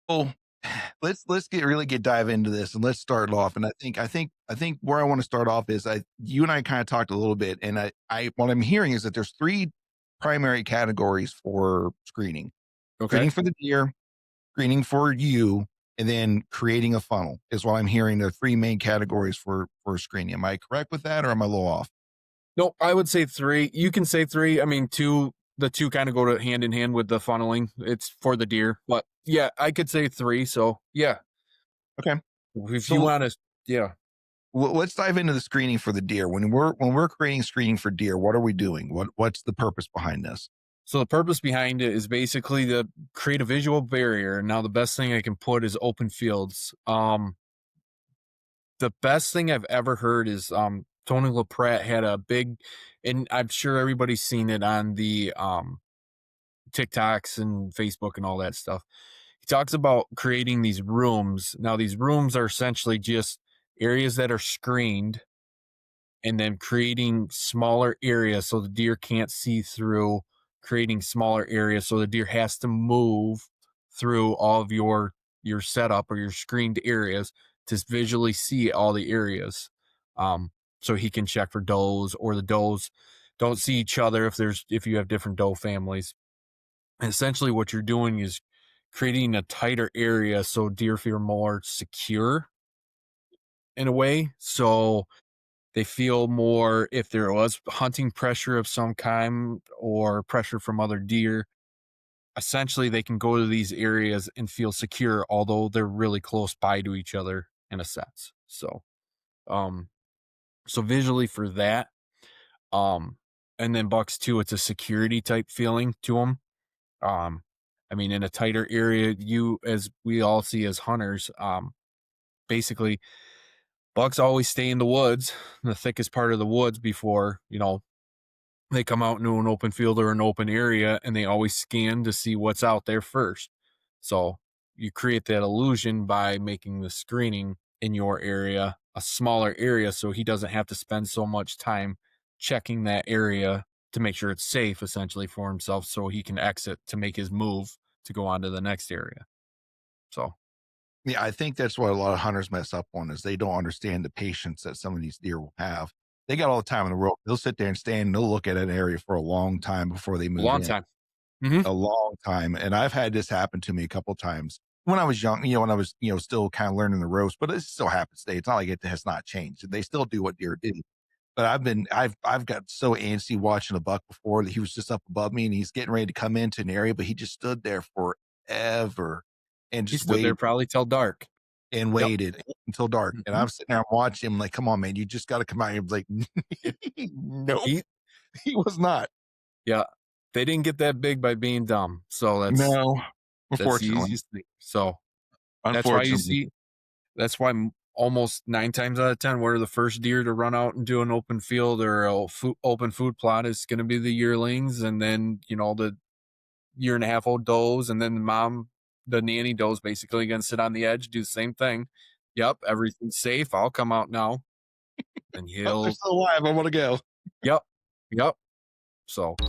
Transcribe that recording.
Oh, let's get dive into this and let's start off. And I think where I want to start off is you and I kind of talked a little bit, and I what I'm hearing is that there's three primary categories for screening: Okay. screening for the deer, screening for you, and then creating a funnel is what I'm hearing. There are three main categories for screening. Am I correct with that, or am I a little off? No, I would say 3. You can say 3. I mean, 2 the 2 kinda go to hand in hand with the funneling. It's for the deer, but yeah, I could say 3, so yeah. Okay, If you so wanna yeah. let's dive into the screening for the deer. When we're creating screening for deer, what are we doing? What's the purpose behind this? So the purpose behind it is basically to create a visual barrier. Now the best thing I can put is open fields. The best thing I've ever heard is, Tony LaPratt had a big and I'm sure everybody's seen it on the, TikToks and Facebook and all that stuff. He talks about creating these rooms. Now, these rooms are essentially just areas that are screened and then creating smaller areas so the deer can't see through, creating smaller areas so the deer has to move through all of your setup or your screened areas to visually see all the areas. Um, so he can check for does or the does don't see each other if you have different doe families. And essentially what you're doing is creating a tighter area so deer feel more secure in a way. So they feel more if there was hunting pressure of some kind or pressure from other deer, essentially they can go to these areas and feel secure, although they're really close by to each other in a sense. Um, so visually for that, um, and then bucks too, it's a security type feeling to them. Um, I mean, in a tighter area, you as we all see as hunters, basically bucks always stay in the woods, the thickest part of the woods before, they come out into an open field or an open area and they always scan to see what's out there first. So you create that illusion by making the screening in your area a smaller area so he doesn't have to spend so much time checking that area to make sure it's safe essentially for himself so he can exit to make his move to go on to the next area. So Yeah, I think that's what a lot of hunters mess up on is they don't understand the patience that some of these deer will have. They got all the time in the world. They'll sit there and stand and they'll look at an area for a long time before they a move long in. time. Hmm. A long time. And I've had this happen to me a couple times when I was young, when I was, still kind of learning the ropes, but it still happens today. It's not like it has not changed. They still do what deer do. But I've got so antsy watching a buck before that he was just up above me and he's getting ready to come into an area, but he just stood there forever and He just stood there waited probably till dark. and Yep. waited until dark. And Hmm. I'm sitting there, I'm watching him like, come on, man, you just got to come out. He was like, nope, He he was not. Yeah, they didn't get that big by being dumb, so No, that's the unfortunately, easiest thing. So, that's why you unfortunately. see that's why almost 9 times out of 10, we're the first deer to run out and do an open field or open food plot is gonna be the yearlings, and then, the year and a half old does, and then the nanny does basically gonna sit on the edge, do the same thing. "Yep, everything's safe, I'll come out now," and Oh, they're he'll still alive. I want to go. Yep, yep, so